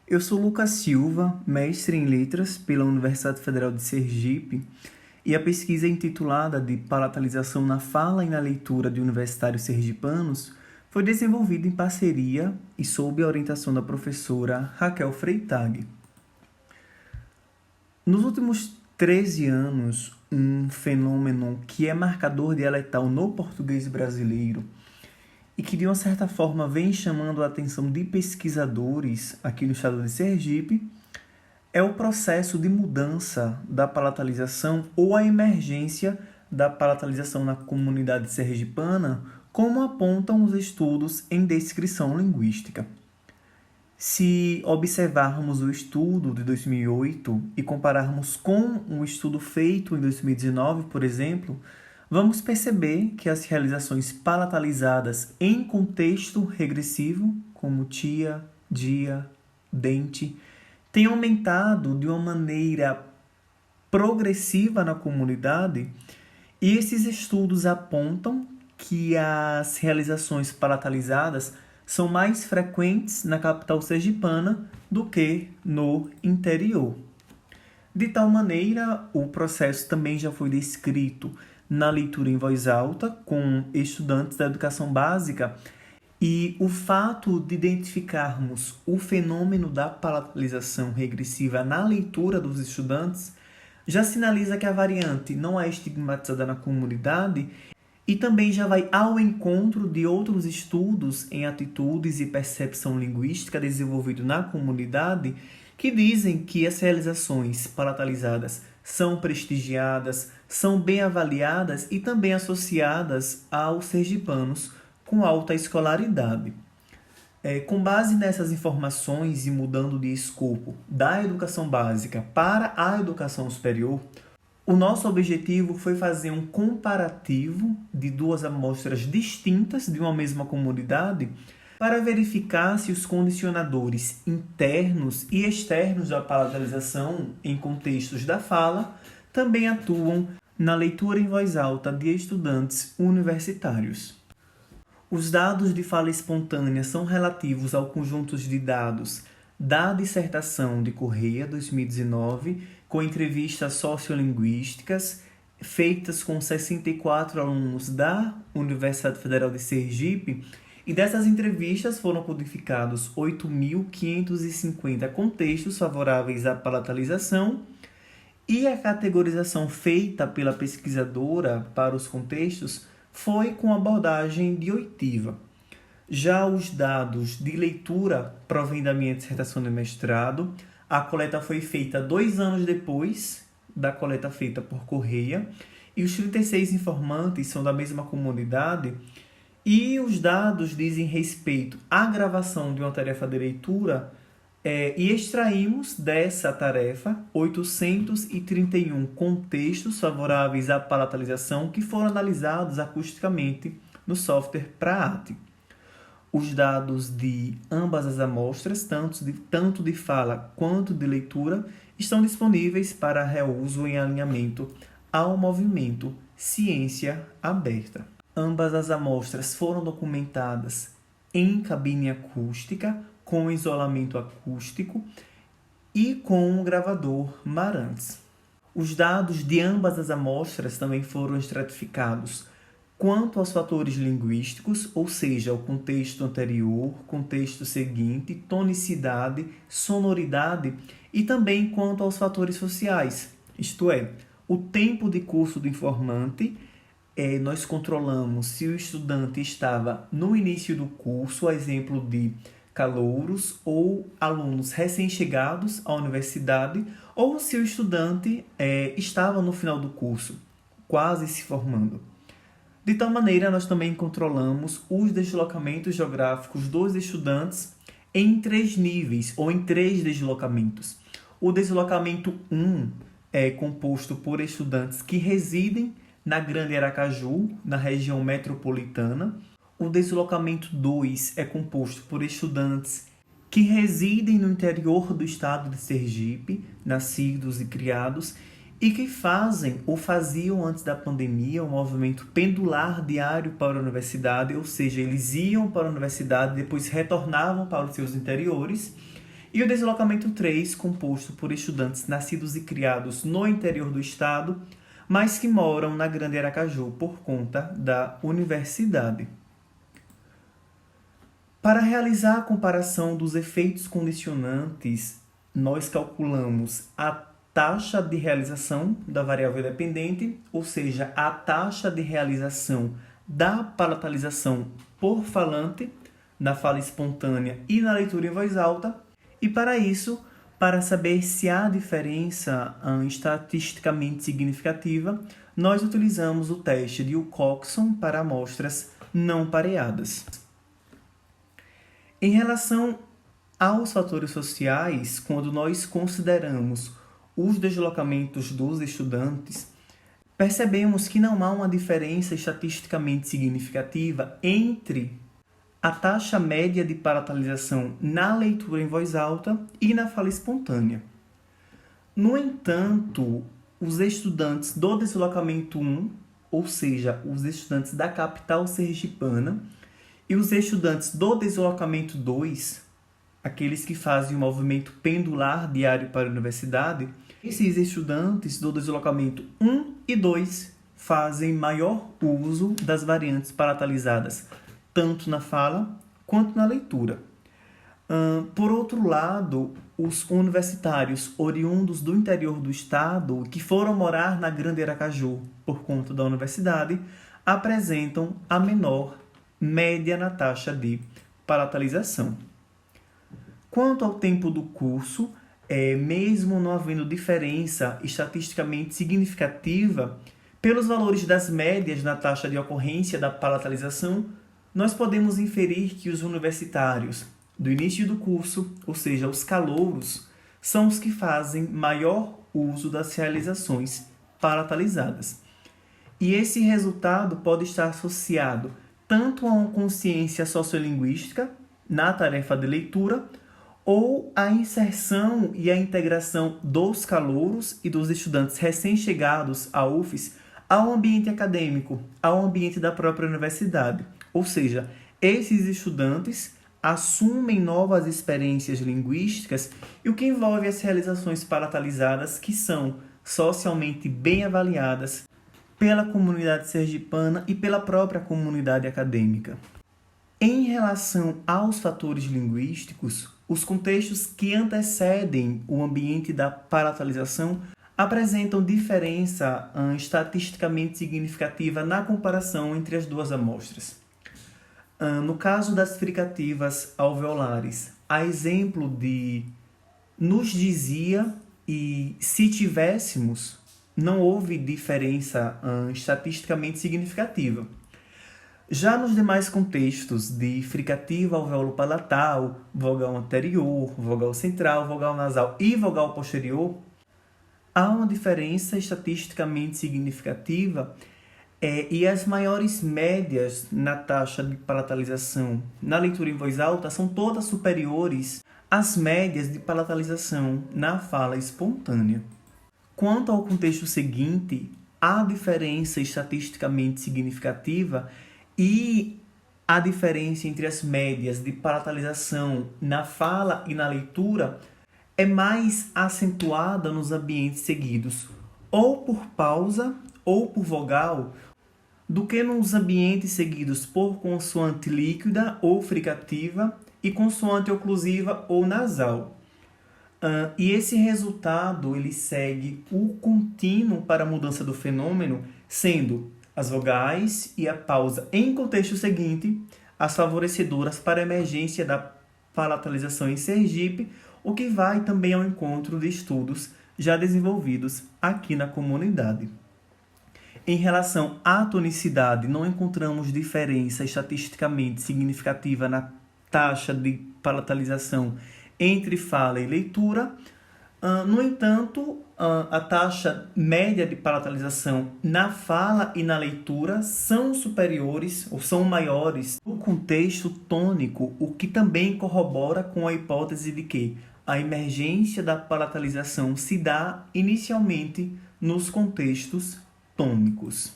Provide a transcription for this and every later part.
Eu sou Lucas Silva, mestre em Letras pela Universidade Federal de Sergipe, e a pesquisa intitulada de Palatalização na Fala e na Leitura de Universitários Sergipanos foi desenvolvida em parceria e sob a orientação da professora Raquel Freitag. Nos últimos 13 anos, um fenômeno que é marcador dialetal no português brasileiro e que de uma certa forma vem chamando a atenção de pesquisadores aqui no estado de Sergipe, é o processo de mudança da palatalização ou a emergência da palatalização na comunidade sergipana, como apontam os estudos em descrição linguística. Se observarmos o estudo de 2008 e compararmos com um estudo feito em 2019, por exemplo, vamos perceber que as realizações palatalizadas em contexto regressivo, como tia, dia, dente, têm aumentado de uma maneira progressiva na comunidade, e esses estudos apontam que as realizações palatalizadas são mais frequentes na capital sergipana do que no interior. De tal maneira, o processo também já foi descrito na leitura em voz alta com estudantes da educação básica, e o fato de identificarmos o fenômeno da palatalização regressiva na leitura dos estudantes já sinaliza que a variante não é estigmatizada na comunidade e também já vai ao encontro de outros estudos em atitudes e percepção linguística desenvolvidos na comunidade que dizem que as realizações palatalizadas são prestigiadas, são bem avaliadas e também associadas aos sergipanos com alta escolaridade. Com base nessas informações e mudando de escopo da educação básica para a educação superior, o nosso objetivo foi fazer um comparativo de duas amostras distintas de uma mesma comunidade para verificar se os condicionadores internos e externos da palatalização em contextos da fala também atuam na leitura em voz alta de estudantes universitários. Os dados de fala espontânea são relativos ao conjunto de dados da dissertação de Correia 2019, com entrevistas sociolinguísticas feitas com 64 alunos da Universidade Federal de Sergipe, e dessas entrevistas foram codificados 8.550 contextos favoráveis à palatalização, e a categorização feita pela pesquisadora para os contextos foi com abordagem de oitiva. Já os dados de leitura provêm da minha dissertação de mestrado. A coleta foi feita 2 anos depois da coleta feita por Correia, e os 36 informantes são da mesma comunidade, e os dados dizem respeito à gravação de uma tarefa de leitura, e extraímos dessa tarefa 831 contextos favoráveis à palatalização que foram analisados acusticamente no software Praat. Os dados de ambas as amostras, tanto de fala quanto de leitura, estão disponíveis para reuso em alinhamento ao movimento Ciência Aberta. Ambas as amostras foram documentadas em cabine acústica, com isolamento acústico e com um gravador Marantz. Os dados de ambas as amostras também foram estratificados quanto aos fatores linguísticos, ou seja, o contexto anterior, contexto seguinte, tonicidade, sonoridade, e também quanto aos fatores sociais, isto é, o tempo de curso do informante. Nós controlamos se o estudante estava no início do curso, a exemplo de calouros ou alunos recém-chegados à universidade, ou se o estudante estava no final do curso, quase se formando. De tal maneira, nós também controlamos os deslocamentos geográficos dos estudantes em 3 níveis, ou em 3 deslocamentos. O deslocamento 1 é composto por estudantes que residem na Grande Aracaju, na região metropolitana. O deslocamento 2 é composto por estudantes que residem no interior do estado de Sergipe, nascidos e criados, e que fazem ou faziam antes da pandemia um movimento pendular diário para a universidade, ou seja, eles iam para a universidade e depois retornavam para os seus interiores. e o deslocamento 3, composto por estudantes nascidos e criados no interior do estado, mas que moram na Grande Aracaju por conta da universidade. Para realizar a comparação dos efeitos condicionantes, nós calculamos a taxa de realização da variável dependente, ou seja, a taxa de realização da palatalização por falante, na fala espontânea e na leitura em voz alta, e para isso, para saber se há diferença estatisticamente significativa, nós utilizamos o teste de Wilcoxon para amostras não pareadas. Em relação aos fatores sociais, quando nós consideramos os deslocamentos dos estudantes, percebemos que não há uma diferença estatisticamente significativa entre a taxa média de palatalização na leitura em voz alta e na fala espontânea. No entanto, os estudantes do deslocamento 1, ou seja, os estudantes da capital sergipana, e os estudantes do deslocamento 2, aqueles que fazem o movimento pendular diário para a universidade, esses estudantes do deslocamento 1 e 2 fazem maior uso das variantes palatalizadas, tanto na fala quanto na leitura. Por outro lado, os universitários oriundos do interior do estado, que foram morar na Grande Aracaju por conta da universidade, apresentam a menor média na taxa de palatalização. Quanto ao tempo do curso, mesmo não havendo diferença estatisticamente significativa, pelos valores das médias na taxa de ocorrência da palatalização, nós podemos inferir que os universitários do início do curso, ou seja, os calouros, são os que fazem maior uso das realizações palatalizadas. E esse resultado pode estar associado tanto a uma consciência sociolinguística na tarefa de leitura, ou a inserção e a integração dos calouros e dos estudantes recém-chegados à UFES ao ambiente acadêmico, ao ambiente da própria universidade. Ou seja, esses estudantes assumem novas experiências linguísticas, e o que envolve as realizações palatalizadas, que são socialmente bem avaliadas pela comunidade sergipana e pela própria comunidade acadêmica. Em relação aos fatores linguísticos, os contextos que antecedem o ambiente da palatalização apresentam diferença estatisticamente significativa na comparação entre as duas amostras. No caso das fricativas alveolares, a exemplo de nos dizia e se tivéssemos, não houve diferença estatisticamente significativa. Já nos demais contextos de fricativa alveolo-palatal, vogal anterior, vogal central, vogal nasal e vogal posterior, há uma diferença estatisticamente significativa e as maiores médias na taxa de palatalização na leitura em voz alta são todas superiores às médias de palatalização na fala espontânea. Quanto ao contexto seguinte, há diferença estatisticamente significativa e a diferença entre as médias de palatalização na fala e na leitura é mais acentuada nos ambientes seguidos, ou por pausa ou por vogal, do que nos ambientes seguidos por consoante líquida ou fricativa e consoante oclusiva ou nasal. E esse resultado ele segue o contínuo para a mudança do fenômeno, sendo as vogais e a pausa em contexto seguinte as favorecedoras para a emergência da palatalização em Sergipe, o que vai também ao encontro de estudos já desenvolvidos aqui na comunidade. Em relação à tonicidade, não encontramos diferença estatisticamente significativa na taxa de palatalização entre fala e leitura. No entanto, a taxa média de palatalização na fala e na leitura são superiores ou são maiores no contexto tônico, o que também corrobora com a hipótese de que a emergência da palatalização se dá inicialmente nos contextos tônicos.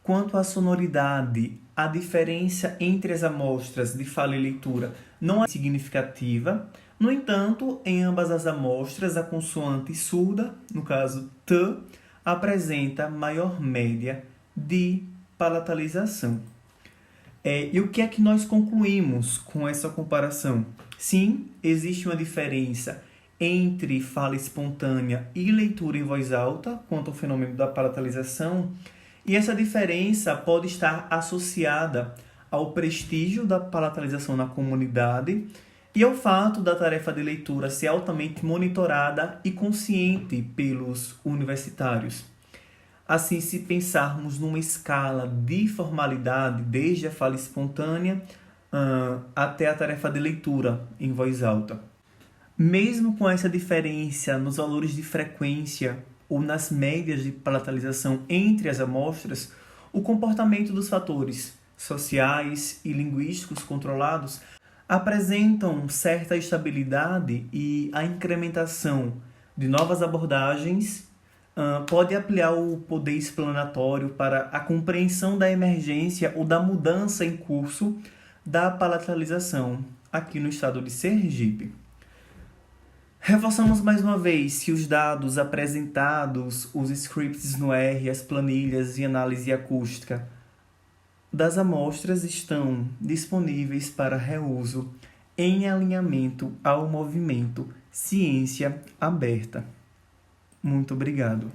Quanto à sonoridade, a diferença entre as amostras de fala e leitura não é significativa, No entanto, em ambas as amostras, a consoante surda, no caso T, apresenta maior média de palatalização. E o que é que nós concluímos com essa comparação? Sim, existe uma diferença entre fala espontânea e leitura em voz alta quanto ao fenômeno da palatalização, e essa diferença pode estar associada ao prestígio da palatalização na comunidade e ao fato da tarefa de leitura ser altamente monitorada e consciente pelos universitários. Assim, se pensarmos numa escala de formalidade, desde a fala espontânea até a tarefa de leitura em voz alta. Mesmo com essa diferença nos valores de frequência ou nas médias de palatalização entre as amostras, o comportamento dos fatores sociais e linguísticos controlados apresentam certa estabilidade e a incrementação de novas abordagens pode ampliar o poder explanatório para a compreensão da emergência ou da mudança em curso da palatalização aqui no estado de Sergipe. Reforçamos mais uma vez que os dados apresentados, os scripts no R, as planilhas e análise acústica das amostras estão disponíveis para reuso em alinhamento ao movimento Ciência Aberta. Muito obrigado.